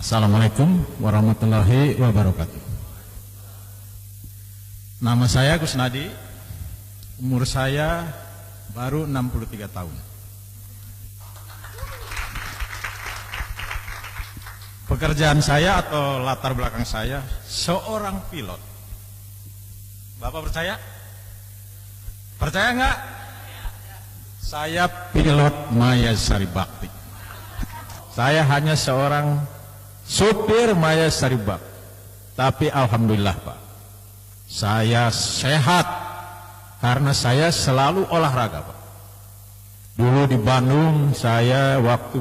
Assalamualaikum warahmatullahi wabarakatuh. Nama saya Kusnadi, umur saya baru 63 tahun. Pekerjaan saya atau latar belakang saya seorang pilot. Bapak percaya? Percaya enggak? Saya pilot Maya Sari Bakti. Saya hanya seorang supir Maya Sari Bakti. Tapi alhamdulillah Pak, saya sehat karena saya selalu olahraga Pak. Dulu di Bandung saya waktu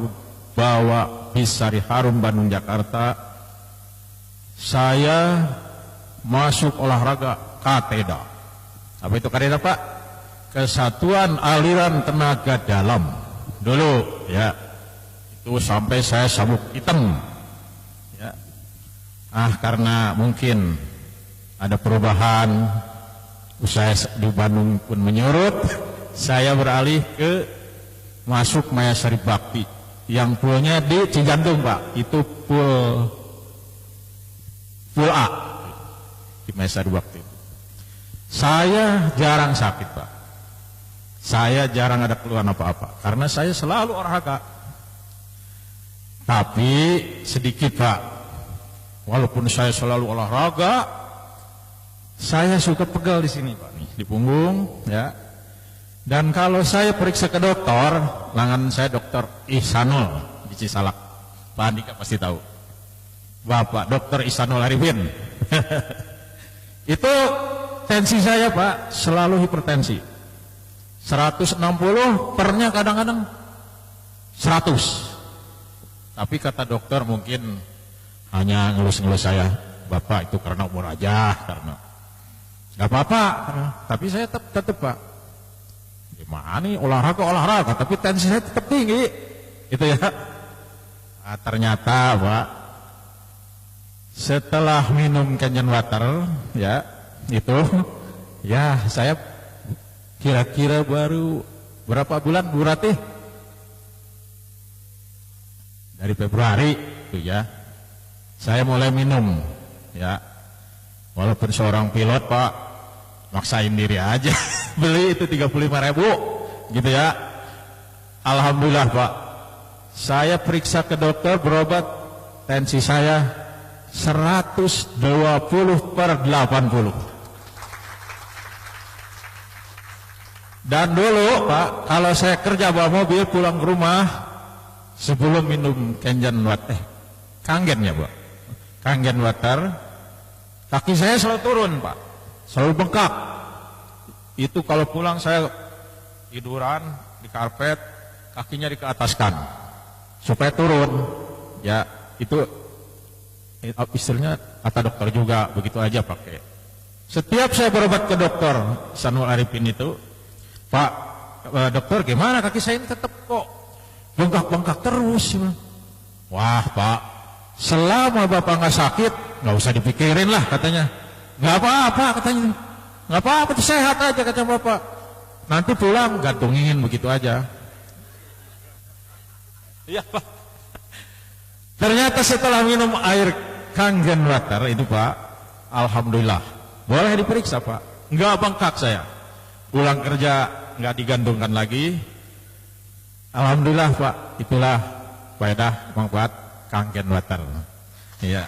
bawa bis Sari Harum Bandung Jakarta, saya masuk olahraga kateda. Apa itu kateda Pak? Kesatuan Aliran Tenaga Dalam. Dulu ya, itu sampai saya sabuk hitam. Ya. Karena mungkin ada perubahan, usaha di Bandung pun menyurut, saya beralih ke masuk Maya Sari Bakti yang poolnya di Cijantung Pak. Itu pool A di Maya Sari Bakti. Saya jarang sakit Pak, saya jarang ada keluhan apa-apa karena saya selalu olahraga. Tapi sedikit Pak, walaupun saya selalu olahraga, saya suka pegal di sini Pak, nih di punggung ya. Dan kalau saya periksa ke dokter, langganan saya Dokter Ihsanul di Cisalak, Pak Andika pasti tahu, Bapak Dokter Ihsanul Arifin. Itu tensi saya Pak selalu hipertensi, 160 pernya kadang-kadang 100. Tapi kata dokter mungkin hanya ngelus-ngelus saya, Bapak itu karena umur aja, karena nggak apa-apa. Tapi saya tetap Pak, gimana nih olahraga, tapi tensi saya tetap tinggi, gitu ya. Ternyata Pak, setelah minum Kenyan Water, ya itu, ya saya kira-kira baru berapa bulan Bu Ratih? Dari Februari itu ya, saya mulai minum ya. Walaupun seorang pilot Pak, maksain diri aja beli itu 35.000 gitu ya. Alhamdulillah Pak, saya periksa ke dokter, berobat, tensi saya 120/80. Dan dulu Pak, kalau saya kerja bawa mobil pulang ke rumah, sebelum minum Kenyan Water, Kangen ya Pak, Kangen Water, kaki saya selalu turun Pak, selalu bengkak. Itu kalau pulang saya tiduran di karpet, kakinya dikeataskan supaya turun. Ya itu istilahnya kata dokter juga begitu aja pakai. Setiap saya berobat ke dokter Ihsanul Arifin itu, Pak dokter gimana kaki saya ini tetap kok bengkak-bengkak terus. Wah Pak, selama Bapak nggak sakit nggak usah dipikirin lah katanya. Nggak apa-apa katanya, nggak apa-apa, sehat aja kata Bapak. Nanti pulang gantungin begitu aja. Iya Pak. Ternyata setelah minum air Kangen Water itu Pak, alhamdulillah boleh diperiksa Pak, nggak bengkak saya. Pulang kerja nggak digantungkan lagi. Alhamdulillah Pak, itulah faedah manfaat Kangen Water. Iya.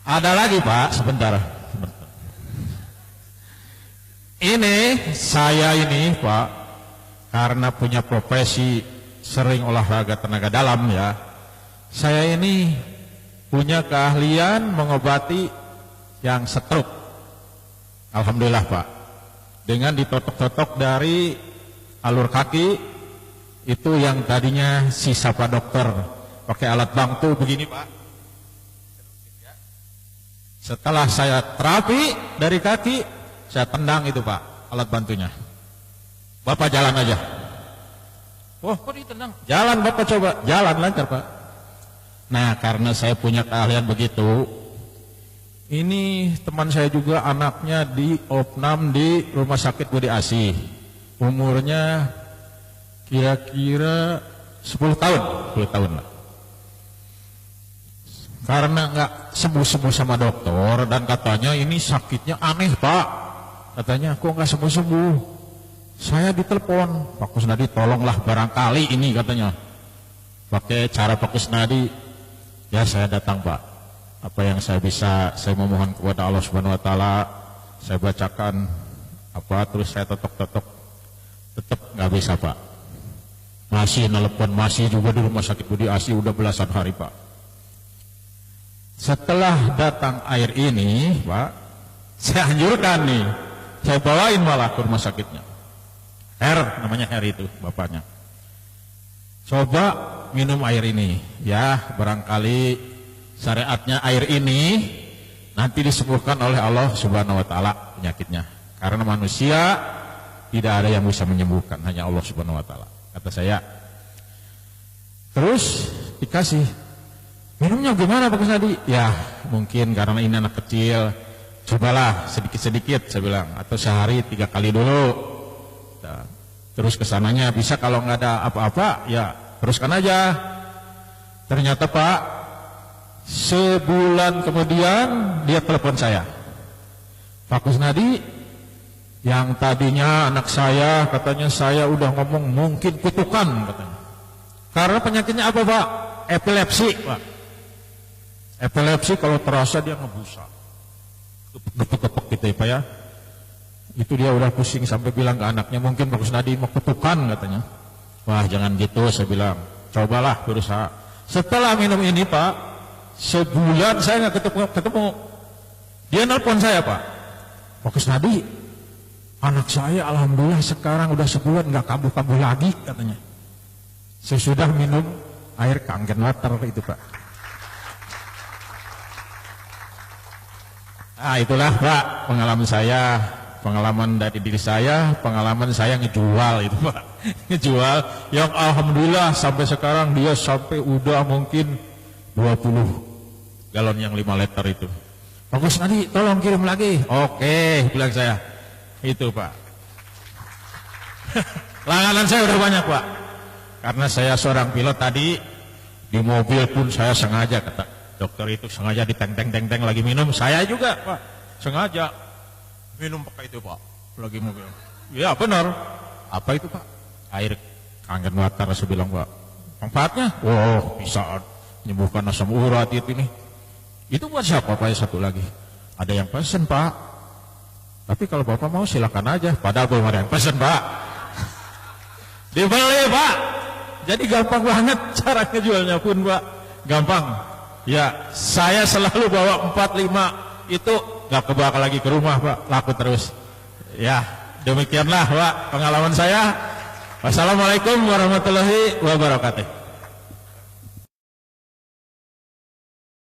Ada lagi Pak, sebentar. Ini saya ini Pak, karena punya profesi sering olahraga tenaga dalam ya, saya ini punya keahlian mengobati yang stroke. Alhamdulillah Pak, dengan ditotok-totok dari alur kaki, itu yang tadinya sisa Pak dokter pakai alat bantu begini Pak. Setelah saya terapi dari kaki, saya tendang itu Pak alat bantunya. Bapak jalan aja. Oh kok ditendang? Jalan Bapak, coba jalan lancar Pak. Nah karena saya punya keahlian begitu, ini teman saya juga anaknya di opnam di Rumah Sakit Budi Asih, umurnya kira-kira 10 tahun lah. Karena nggak sembuh-sembuh sama dokter dan katanya ini sakitnya aneh Pak. Katanya kok nggak sembuh-sembuh. Saya ditelepon, Pak Kusnadi tolonglah barangkali ini katanya. Pakai cara Pak Kusnadi, ya saya datang Pak. Apa yang saya bisa, saya memohon kepada Allah Subhanahu Wa Taala. Saya bacakan apa, terus saya totok-totok, tetap nggak bisa Pak. Masih nelpon, masih juga di rumah sakit Budi Asi udah belasan hari Pak. Setelah datang air ini Pak, saya anjurkan nih, saya bawain malah ke rumah sakitnya. Namanya Her itu bapaknya. Coba minum air ini, ya barangkali syariatnya air ini nanti disembuhkan oleh Allah Subhanahu Wa Taala penyakitnya. Karena manusia tidak ada yang bisa menyembuhkan, hanya Allah Subhanahu Wa Taala. Kata saya. Terus dikasih, minumnya gimana Pak Kusnadi? Ya mungkin karena ini anak kecil, cobalah sedikit-sedikit saya bilang, atau sehari 3 kali dulu. Nah, terus kesananya bisa, kalau nggak ada apa-apa ya teruskan aja. Ternyata Pak, sebulan kemudian dia telepon saya, Pak Kusnadi, yang tadinya anak saya katanya saya udah ngomong mungkin kutukan katanya. Karena penyakitnya apa Pak? Epilepsi Pak. Epilepsi kalau terasa dia ngebusa, gepek-gepek gitu ya Pak ya. Itu dia udah pusing sampai bilang ke anaknya, mungkin Pak Kusnadi mau kutukan katanya. Wah jangan gitu, saya bilang, cobalah berusaha. Setelah minum ini Pak, sebulan saya nggak ketemu. Dia nelpon saya Pak Kusnadi, anak saya alhamdulillah sekarang udah sebulan nggak kambuh-kambuh lagi katanya. Sesudah minum air Kangen Water itu Pak. Nah itulah Pak pengalaman saya, pengalaman dari diri saya, pengalaman saya ngejual itu Pak. Ngejual yang alhamdulillah sampai sekarang dia sampai udah mungkin 20 galon yang 5 liter itu. Pak Kusnadi tolong kirim lagi. Oke bilang saya. Itu Pak. Langganan saya udah banyak Pak. Karena saya seorang pilot tadi, di mobil pun saya sengaja, kata dokter itu, sengaja diteng-teng lagi minum. Saya juga Pak, sengaja minum pakai itu Pak, lagi mobil. Ya benar. Apa itu Pak? Air Kangen Water, saya bilang Pak. Manfaatnya? Wow, bisa menyembuhkan asam urat itu nih. Itu buat siapa Pak? Satu lagi. Ada yang pesen Pak. Tapi kalau Bapak mau silakan aja. Padahal belum ada yang pesen Pak. Dibeli Pak. Jadi gampang banget cara ngejualnya pun Pak. Gampang. Ya, saya selalu bawa 4-5 itu gak kebakar lagi ke rumah Pak. Laku terus. Ya, demikianlah Pak pengalaman saya. Wassalamualaikum warahmatullahi wabarakatuh.